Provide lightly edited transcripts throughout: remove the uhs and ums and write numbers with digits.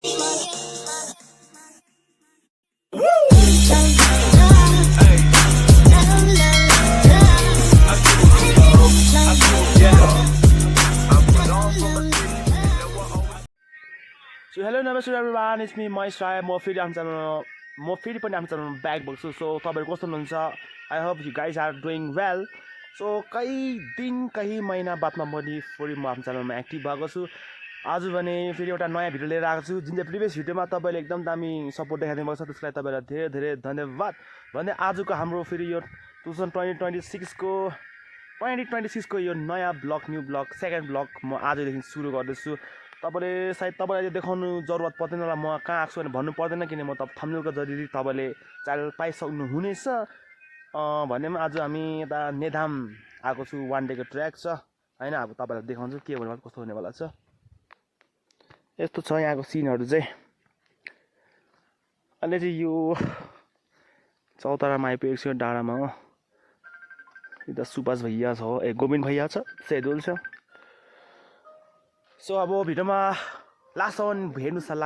So hello, namaste everyone. It's me, Moise Rai. म फेरि पनि आफ्नो च्यानलमा ब्याक भएको छु. सो तपाईँहरू कस्तो हुनुहुन्छ? I hope you guys are doing well. So कहीँ महिना बादमा पनि फेरि म आफ्नो च्यानलमा एक्टिभ भएको छु. आज भने फेरि एउटा नयाँ भिडियो लिएर आएको छु. जुन चाहिँ प्रिभियस भिडियोमा तपाईँले एकदम दामी सपोर्ट देखाइदिनु भएको छ. त्यसको लागि तपाईँलाई धेरै धेरै धन्यवाद. भन्दै आजको हाम्रो फेरि यो 2026को यो नयाँ blog, new blog, second blog म आजदेखि सुरु गर्दैछु. तपाईँलाई देखाउनु जरुरत पर्दैन होला म कहाँ आएको छु भने भन्नु पर्दैन, किन म थम्बनेलको जरिए तपाईँले च्यानल पाइसक्नु हुनेछ. भने पनि आज हामी यता नेधाम आएको छु. वान डेको ट्र्याक छ होइन. अब तपाईँलाई देखाउँछु के भन्नु कस्तो हुनेवाला छ. यस्तो छ यहाँको सिनहरू चाहिँ. अहिले चाहिँ यो चौतारामा आइपुगेको छु डाँडामा हो. यता सुभाष भैया छ, गोविन्द भैया छ, सेदुल छ. सो अब भिडियोमा लास्टसम्म हेर्नुहोस्.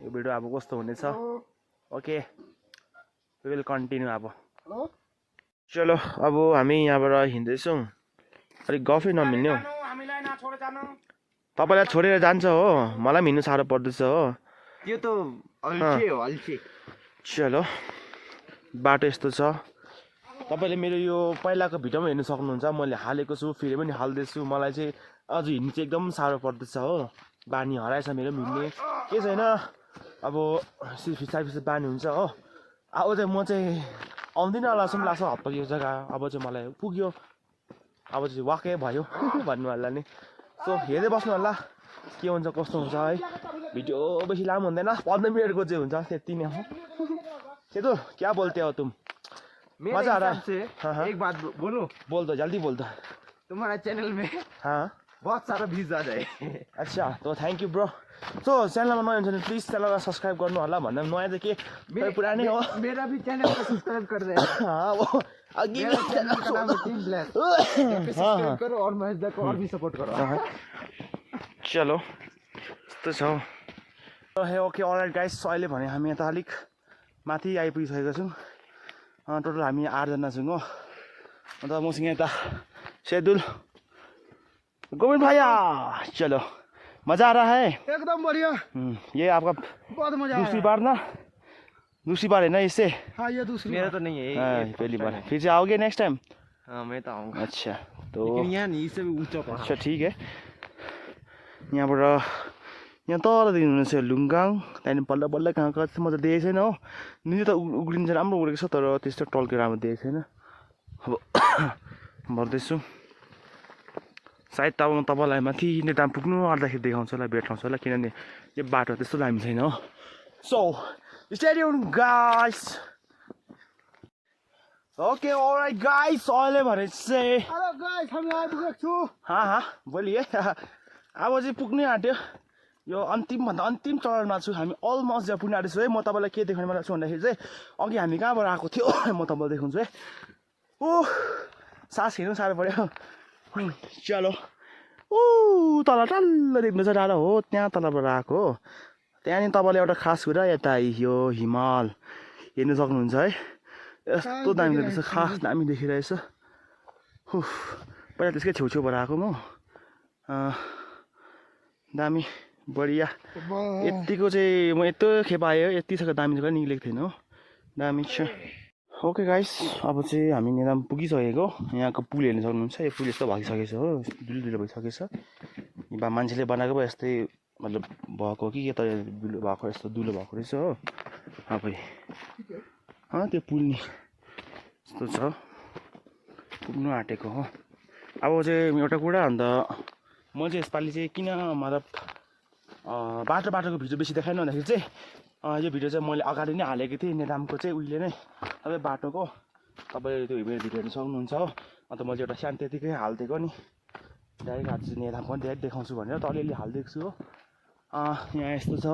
यो भिडियो अब कस्तो हुनेछ. Okay, we will continue. अब चलो अब हामी यहाँबाट हिँड्दैछौँ. अलिक गफै नमिल्ने हो. तपाईँलाई छोडेर जान्छ हो, मलाई पनि हिँड्नु साह्रो पर्दैछ हो. त्यो त अल्छे हो, अल्छे. चलो बाटो यस्तो छ. तपाईँले मेरो यो पहिलाको भिडियोमा हेर्नु सक्नुहुन्छ. मैले हालेको छु, फेरि पनि हाल्दैछु. मलाई चाहिँ अझ हिँड्नु चाहिँ एकदम साह्रो पर्दैछ हो. बानी हराएछ मेरो हिँड्ने. के छैन, अब फिसा बानी हुन्छ हो. अब चाहिँ म चाहिँ आउँदिनँ होला जस्तो पनि लाग्छ हप्ता यो जग्गा. अब चाहिँ मलाई पुग्यो, अब चाहिँ वाकै भयो भन्नु होला नि. सो हेर्दै बस्नु होला के हुन्छ कस्तो हुन्छ है. भिडियो बेसी लामो हुँदैन, 15 मिनटको चाहिँ हुन्छ, त्यति नै हो. सेतो क्या बोल्ते हो तुम? मजा आ रहा है. एक बात बोलूं? बोल दो, जल्दी बोल दो. तुम्हारा चैनल में हाँ बहुत सारा व्यूज आ जाए. अच्छा तो थ्याङ्क यू ब्रो. सो च्यानलमा नयाँ हुन्छ भने प्लिज च्यानललाई सब्सक्राइब गर्नु होला. भन्दा नयाँ चाहिँ के पुरानै हो. मेरा भी चैनल को सब्सक्राइब कर दे. अघि मेरा चैनल का नाम है टीम ब्लैक. सब्सक्राइब करो और महेश दा को और भी सपोर्ट करो. चलो यस्तो छ. ओके अलराइट गाइस, अहिले भने हामी यता अलिक माथि आइपुगिसकेको छौँ. टोटल हामी 8 जना छौँ हो. अन्त मसँग यता सेदुल, गोविंद भैया. चलो मजा आ रहा है एकदम बढ़िया. ये आपका बहुत मजा दूसरी बार ना? दूसरी बार है ना इससे? हाँ ये दूसरी. मेरा तो नहीं है, पहली बार. फिर से आओगे नेक्स्ट टाइम? हाँ मैं तो आऊँगा. अच्छा तो यहाँ नहीं, इससे भी ऊंचा पहाड़. अच्छा ठीक है. यहाँबाट यहाँ तलदेखि हुनेछ लुङगाङ. त्यहाँदेखि बल्ल बल्ल कहाँ कहाँ म त देखेको छैन हो. निलो त उग्रिन्छ, राम्रो उडेको छ, तर त्यस्तो टल्केर राम्रो देखेको छैन. अब भर्दैछु. सायद तपाईँलाई माथि नेताम पुग्नु आँट्दाखेरि देखाउँछु होला, भेटाउँछु होला, किनभने यो बाटो त्यस्तो दामी छैन हो. So stay tuned guys. Okay all right guys, अहिले भने चाहिँ हेलो गाइस, हामी आइपुगेको छु. बोलिए. अब चाहिँ पुग्नै आँट्यो. यो अन्तिमभन्दा अन्तिम चरणमा छु हामी. अलमोस्ट जहाँ पुग्न आँटेछु है. म तपाईँलाई के देखाउनु मन लाग्छ भन्दाखेरि चाहिँ अघि हामी कहाँबाट आएको थियो म तपाईँलाई देखाउँछु है. सास हिँड्नु साह्रो पऱ्यो. चलो तल टल्ल देख्नु छ डाँडा हो, त्यहाँ तलबाट आएको हो. त्यहाँनिर तपाईँले एउटा खास कुरा यता यो हिमाल हेर्नु सक्नुहुन्छ है. यस्तो दामी देख्दैछ, खास दामी देखिरहेछ. पहिला त्यसकै छेउछेउबाट आएको म. दामी बढिया. यतिको चाहिँ म यत्रो खेप आयो, यति छ दामी छ निक्लेको थिएन हो. दामी छ. ओके गाइस, अब चाहिँ हामी नेदाम पुगिसकेको. यहाँको पुल हेर्नु सक्नुहुन्छ. यो पुल यस्तो भइसकेको छ हो, दुलो भइसकेको छ. मान्छेले बनाएको भए यस्तै मतलब भएको कि यता दुलो भएको, यस्तो दुलो भएको रहेछ हो. अब त्यो पुल नि यस्तो छ, पुग्नु आँटेको हो. अब चाहिँ एउटा कुरा, अन्त म चाहिँ यसपालि चाहिँ किन मतलब बाटोको भिडियो बेसी देखाएन भन्दाखेरि चाहिँ यो भिडियो चाहिँ मैले अगाडि नै हालेको थिएँ नेदामको चाहिँ उहिले नै सबै बाटोको. तपाईँले त्यो मेरो भिडियो हेर्नु सक्नुहुन्छ हो. अन्त मैले एउटा सानो त्यतिकै हालिदिएको नि. डाइरेक्ट आज चाहिँ नेदामको पनि डाइरेक्ट देखाउँछु भनेर त अलिअलि हालिदिएको छु हो. यहाँ यस्तो छ.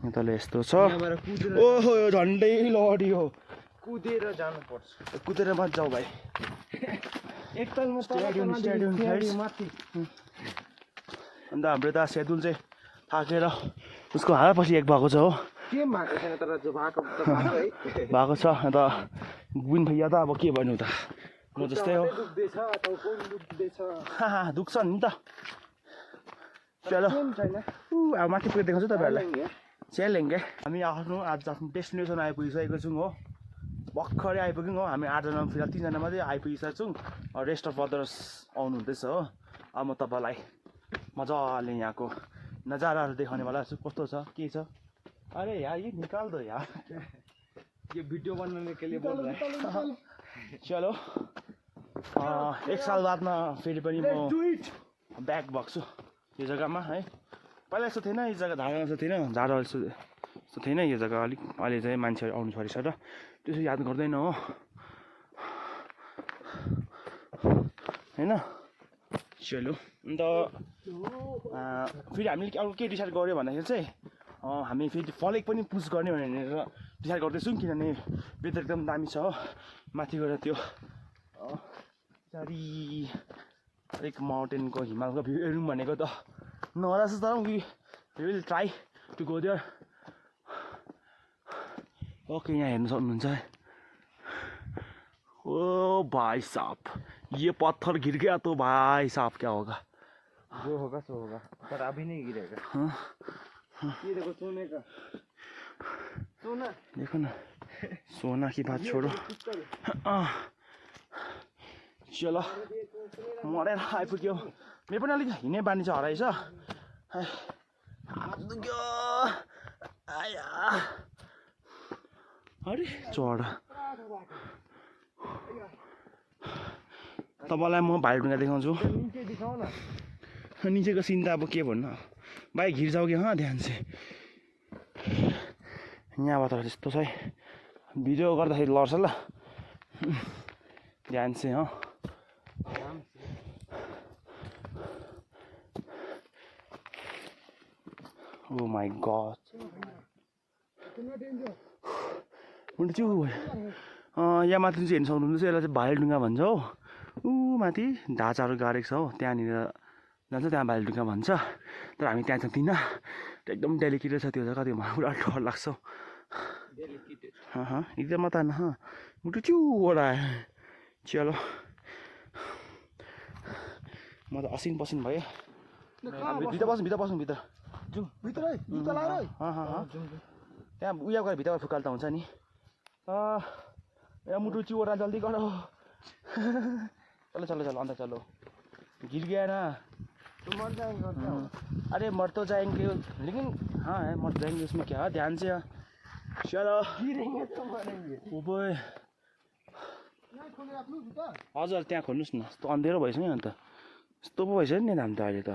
यहाँ तल यस्तो छ. ओहो यो झन्डै लडी हो. कुदेर जानुपर्छ. कुदेर मत जाऊ भाइ. एकतालमा स्टेडियम माथि अन्त हाम्रो त सेदुल चाहिँ थाकेर उसको हालपछि एक भएको छ हो के भएको छैन तर जो भएको त भएको है भएको छ अन्त गुइन भैया त अब के भन्नु त म जस्तै हो दुख्दैछ टाउको दुख्दैछ दुख्छ नि त चलो छैन अब माथि पुगेर देखाउँछु तपाईँहरूलाई च्यालेङ्गे हामी आफ्नो आज आफ्नो डेस्टिनेसन आइपुगिसकेको छौँ हो भर्खरै आइपुग्यौँ हो हामी 8 जना फिलहाल 3 जना मात्रै आइपुगिसकेको छौँ रेस्ट अफ अदर्स आउनु हुँदैछ हो अब म तपाईँलाई मजाले यहाँको नजाराहरू देखाउनेवाला छु कस्तो छ के छ अरे यार ये निकाल दो यार ये भिडियो बनाने के लिए बोल रहा है चलो एक साल बादमा फेरि पनि म ब्याक भएको छु यो जग्गामा है पहिला यस्तो थिएन यो जग्गा धारा जस्तो थिएन झाडा यस्तो थिएन यो जग्गा अलिक अहिले चाहिँ मान्छेहरू आउनु छोडेछ र त्यसो याद गर्दैन हो होइन चलो अन्त फेरि हामीले अरू के डिसाइड गऱ्यो भन्दाखेरि चाहिँ हामी फेरि फलेक पनि पुस गर्ने भनेर डिसाइड गर्दैछौँ किनभने वेदर एकदम दामी छ हो माथि गएर त्यो पछाडि अलिक माउन्टेनको हिमालको भ्यू हेरौँ भनेको त नहोला जस्तो तर we will try to go there okay यहाँ हेर्नु सक्नुहुन्छ है ओ भाई साहब ये पत्थर गिर गया तो भाई साहब क्या होगा जो होगा सो होगा पर अभी नहीं गिरेगा ये देखो सोने का सोना देखो ना सोना की बात छोड़ो चलो मरेर आइपुग्यो मेरो पनि अलिक हिँड्ने बानी छ हराएछ दुख्यो आया अरे चढ तपाईँलाई म भाइढुङ्गा देखाउँछु निचेको सिन त अब के भन्नु भाइ घिर जाऊ कि ध्यान चाहिँ यहाँबाट त्यस्तो छ है भिडियो गर्दाखेरि लड्छ ल ध्यान चाहिँ ओ माई गड छु यहाँ माथि चाहिँ हेर्नु सक्नुहुन्छ यसलाई चाहिँ भाइढुङ्गा भन्छ हो ऊ माथि ढाँचाहरू गाडेको छ हो त्यहाँनिर जान्छ त्यहाँ भाइढुङ्गा भन्छ तर हामी त्यहाँ सक्दिनँ एकदम डेलिकेटेड छ त्यो जग्गा त्यो पुरा डर लाग्छ एकदम मत मुटु चुवटा चलो म त असिन पसिन भयो भित्र बस्नु भित्र जाउँ भित्र है जुत्ता लाएर त्यहाँ उयो गएर भित्रबाट फुकाल त हुन्छ नि या मुटु चिवटा जल्दी करो चलो चलो चलो अंदर चलो गिर गया ना तो मर जाएंगे अरे मर तो जाएंगे लेकिन हाँ है मर जाएंगे उसमें क्या ध्यान से चलो गिरेंगे तो मरेंगे ओबे हजुर त्यहाँ खोल्नुहोस् न यस्तो अँधेरो भएछ नि अन्त यस्तो पो भएछ नि हामी त अहिले त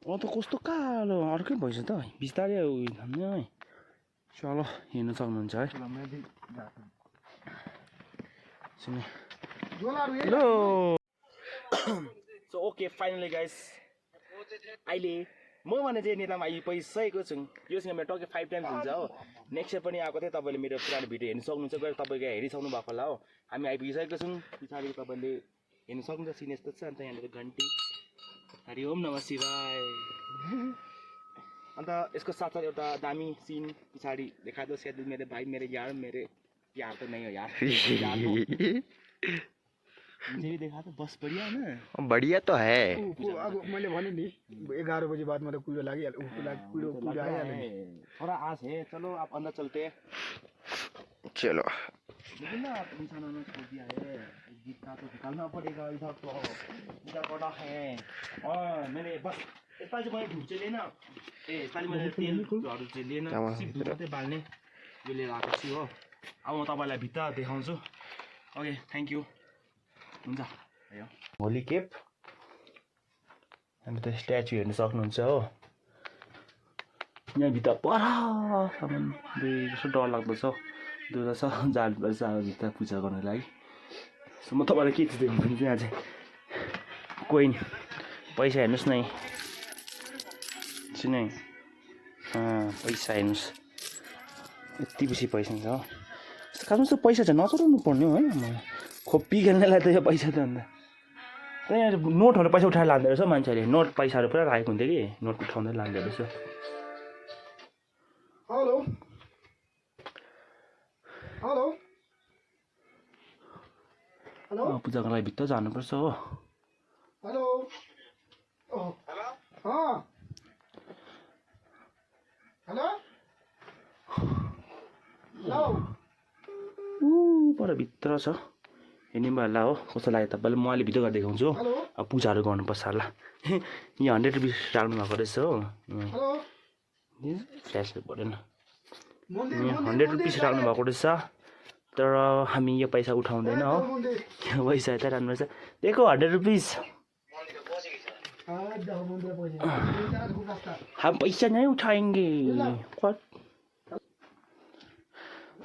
त कस्तो कालो अर्कै भएछ त बिस्तारै उयो है चलो हेर्नु सक्नुहुन्छ है hello so okay finally guys अहिले म भने चाहिँ नेतामा आइपुगिसकेको छु योसँग मेरो टक्कै 5 टाइम्स हुन्छ हो नेक्स्ट इयर पनि आएको थियो तपाईँले मेरो पुरानो भिडियो हेर्नु सक्नुहुन्छ गएर तपाईँको हेरिसक्नु भएको होला हो हामी आइपुगिसकेको छौँ पछाडि तपाईँले हेर्नु सक्नुहुन्छ सिन यस्तो छ अन्त यहाँनिर घन्टी हरि ओम नमः शिवाय अन्त यसको साथसाथ एउटा दामी सिन पछाडि देखादो सेदुल मेरो भाइ मेरो यार तो नहीं हो यार मुझे भी देखा तो बस बढ़िया है ना बढ़िया तो है अब मैले भने नि 11 बजे बाद मतलब कुलो लागिहाल्यो कुलो आइहाल्यो नि थोड़ा आस है चलो आप अंदर चलते हैं चलो लेकिन ना आप इंसानों ने छोड़ दिया है जीतना तो निकालना पड़ेगा इधर तो इधर बड़ा है और मैंने बस यसपालि चाहिँ मैले धुप चाहिँ लिएन यसपालि मैले तेलहरू चाहिँ लिएन सिर्फ धुप मात्रै बाल्ने यो लिएर आएको छु हो अब म तपाईँलाई भित्र देखाउँछु ओके थ्याङ्क यू हुन्छ होली केप हामी त स्ट्याचु हेर्नु सक्नुहुन्छ हो यहाँभित्र परसम्म कस्तो डर लाग्दो छ दुःख छ जानुपर्छ अब भित्र पूजा गर्नको लागि सो म तपाईँलाई के चाहिँ देखाउँछु यहाँ चाहिँ कोइन पैसा हेर्नुहोस् न सुने पैसा हेर्नुहोस् यति बेसी पैसा छ खासमा चाहिँ पैसा चाहिँ नचलाउनु पर्ने हो है खोप्पी खेल्नेलाई त यो पैसा त अन्त त्यहाँ नोटहरू पैसा उठाएर लाँदो रहेछ मान्छेले नोट पैसाहरू पुरा राखेको हुन्थ्यो कि नोट उठाउँदै लाँदो रहेछ हेलो हेलो हेलो पूजाको लागि भित्र जानुपर्छ हो हेलो हेलो हेलो हेलो पर भित्र छ हेर्ने भयो होला हो कस्तो लाग्यो तपाईँले म अहिले भिडियो गरेर देखाउँछु हो अब पूजाहरू गर्नुपर्छ होला यहाँ 100 रुपिस राख्नु भएको रहेछ हो फ्ल्यासहरू परेन यहाँ 100 रुपिस राख्नु भएको रहेछ तर हामी यो पैसा उठाउँदैन हो पैसा यता राख्नु रहेछ दिएको 100 रुपिस हम पैसा नहीं उठाएंगे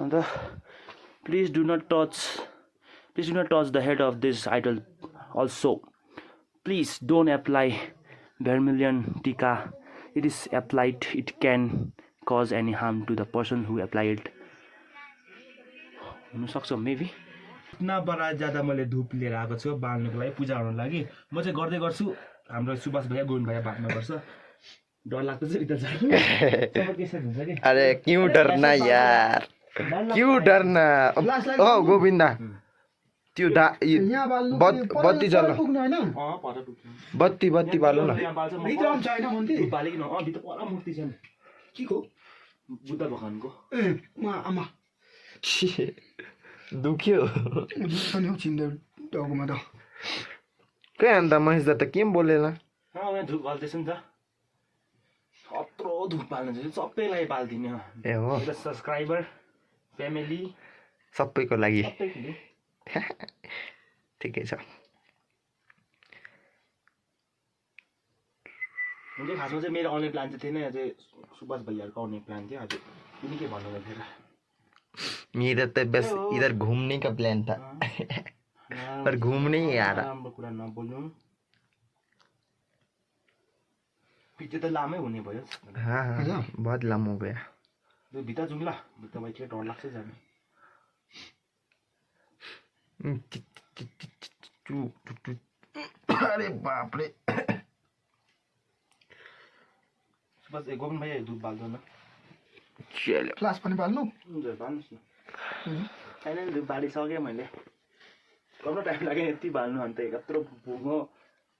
अन्त please do not touch the head of this idol also please don't apply vermilion tika it is applied it can cause any harm to the person who applied it हुन सक्छ मेबी इतना बडा ज्यादा मैले धूप लिएर आएको छु बाल्नको लागि पूजा गर्नको लागि म चाहिँ गर्दै गर्छु हाम्रो सुभाष भैया गोविन्द भैया बातमा गर्छ डर लाग्छ इधर जानु सब केस हुन्छ के अरे क्यों डरना यार क्यों डरना ओ गोविन्दा त्यो बत्ती जल बत्ती बाल्नु न भित्र आउँछ हैन मन्दिर बालिकिन भित्र पर मूर्ति छ नि के को बुद्ध भगवानको आमा दुख्यो पनि हो चिन्दै टाउकोमा त के अन्त महेश दा त के बोलेन यहाँ धुप बाल्दैछ नि त कत्रो धुप बाल्नु छ सबैलाई बाल्दिने हो ए हो सब्सक्राइबर फ्यामिली सबैको लागि सबैको ठिकै छ हुन्छ खासमा चाहिँ मेरो आउने प्लान चाहिँ थिएन चाहिँ सुभाष भैयाहरूको आउने प्लान थियो आज तिमी के भन्नु थियो मेरा तो बस इधर घूमने का प्लान था पर घूमने ही आ रहा राम्रो कुरा नबोल्नु भित्र त लामै हुने भयो हाँ हाँ बहुत लामो हो गया भित्र जाउँ ल भित्र बाइकले डर लाग्छ जानु अरे बाप रे सुभाष गोविन्द भैया दुध बाल्दैन चलो क्लास पनि बाल्नु हुन्छ बाल्नुहोस् न फाइनली धुप बालिसकेँ मैले कति टाइम लाग्यो यति बाल्नु अन्त यत्रो भुङ्गो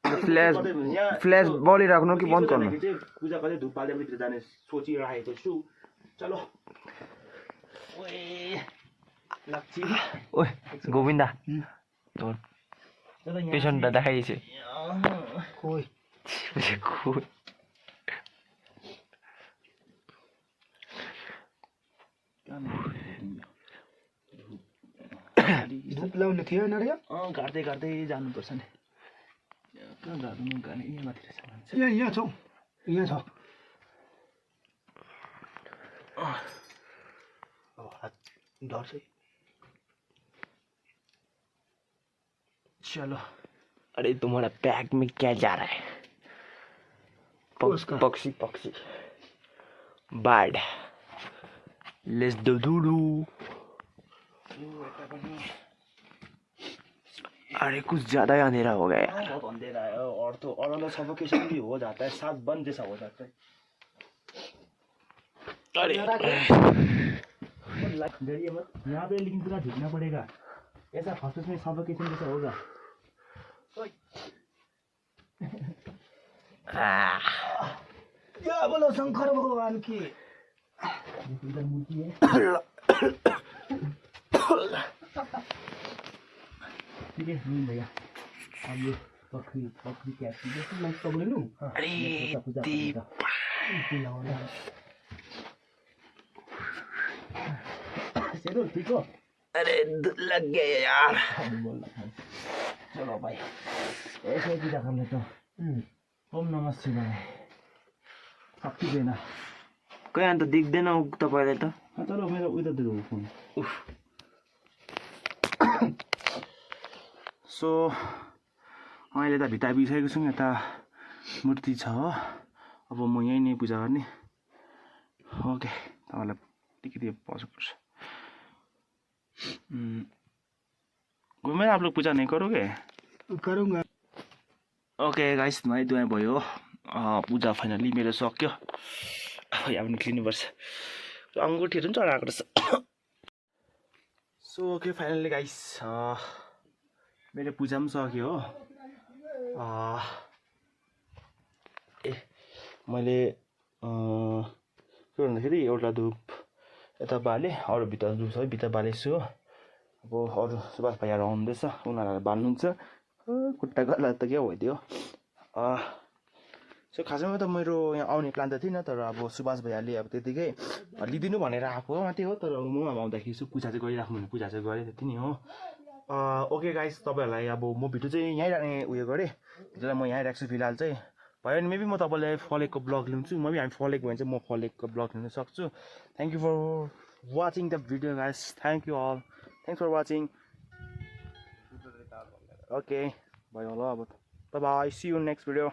फ्ल्यास बलिराख्नु कि बन्द गर्नु पूजा कतै धुप बालेर भित्र जाने सोचिरहेको छु चलो ओए लक्ष्मी ओए गोविन्दा पेसेन्ट त देखाइছে खोइ धुप लाउने थियो हैन रे गाड्दै गाड्दै जानुपर्छ नि कहाँ गाड्नु गाड्ने यहाँ माथि रहेछ यहाँ छ यहाँ छ डर चाहिँ चलो अरे तुम्हारा बैग में क्या जा रहा है पक्षी पक्षी बर्ड लेट्स डू अरे कुछ ज्यादा ही अंधेरा हो गया यार बहुत अंधेरा है और तो और मतलब सफोकेशन भी हो जाता है साथ बंद जैसा हो जाता है अरे डरिए मत यहाँ पे लेकिन पूरा झुकना पड़ेगा ऐसा फर्स्ट में सफोकेशन जैसा होगा क्या बोलो शंकर भगवान की इधर मूर्ति है ठीक है नहीं भैया अब ये बकरी बकरी क्या चीज है मैं तो बोले लूं अरे दीप चलो ठीक हो अरे लग गए यार चलो भाइ यसो पूजा गर्ने त ओम नमः शिवाय सक्दिन कहाँ अन्त देख्दैन तपाईले त चलो मेरो उता दिनु फोन सो अहिले त भित्ता बिसाएको छु यता मूर्ति छ हो अब म यहीँ नै पूजा गर्ने ओके तपाईँलाई अलिकति पज गर्छु घुमेर आप लोग पूजा नहीं करोगे करूँगा ओके गाइस नुहाई धुवाई भयो पूजा फाइनली मेरो सक्यो अब यहाँ पनि निक्लिनुपर्छ अङ्गुठीहरू पनि चढाएको रहेछ सो ओके फाइनली गाइस मेरो पूजा पनि सक्यो हो ए मैले के भन्दाखेरि एउटा धुप यता बालेँ अरू भित्र धुप सबै भित्र बालेछु हो अब अरू सुभाष भाइहरू आउँदैछ उनीहरूलाई बाल्नुहुन्छ खुट्टा गला त क्या भइदियो सो खासमा त मेरो यहाँ आउने प्लान त थिएन तर अब सुभाष भइहाल्यो अब त्यतिकै लिदिनु भनेर आएको मात्रै हो तर म अब आउँदाखेरि यसो पूजा चाहिँ गरिराख्नु भने पूजा चाहिँ गरेँ त्यति नै हो ओके गाइस तपाईँहरूलाई अब म भिडियो चाहिँ यहीँ राख्ने उयो गरेँ भिडियोलाई म यहीँ राख्छु फिलहाल चाहिँ भयो भने मेबी म तपाईँलाई फलेको ब्लग लिन्छु मेबी हामी फलेको भने चाहिँ म फलेको ब्लग लिन सक्छु thank you for watching the video guys thank you all thanks for watching okay भयो होला अब bye bye see you next video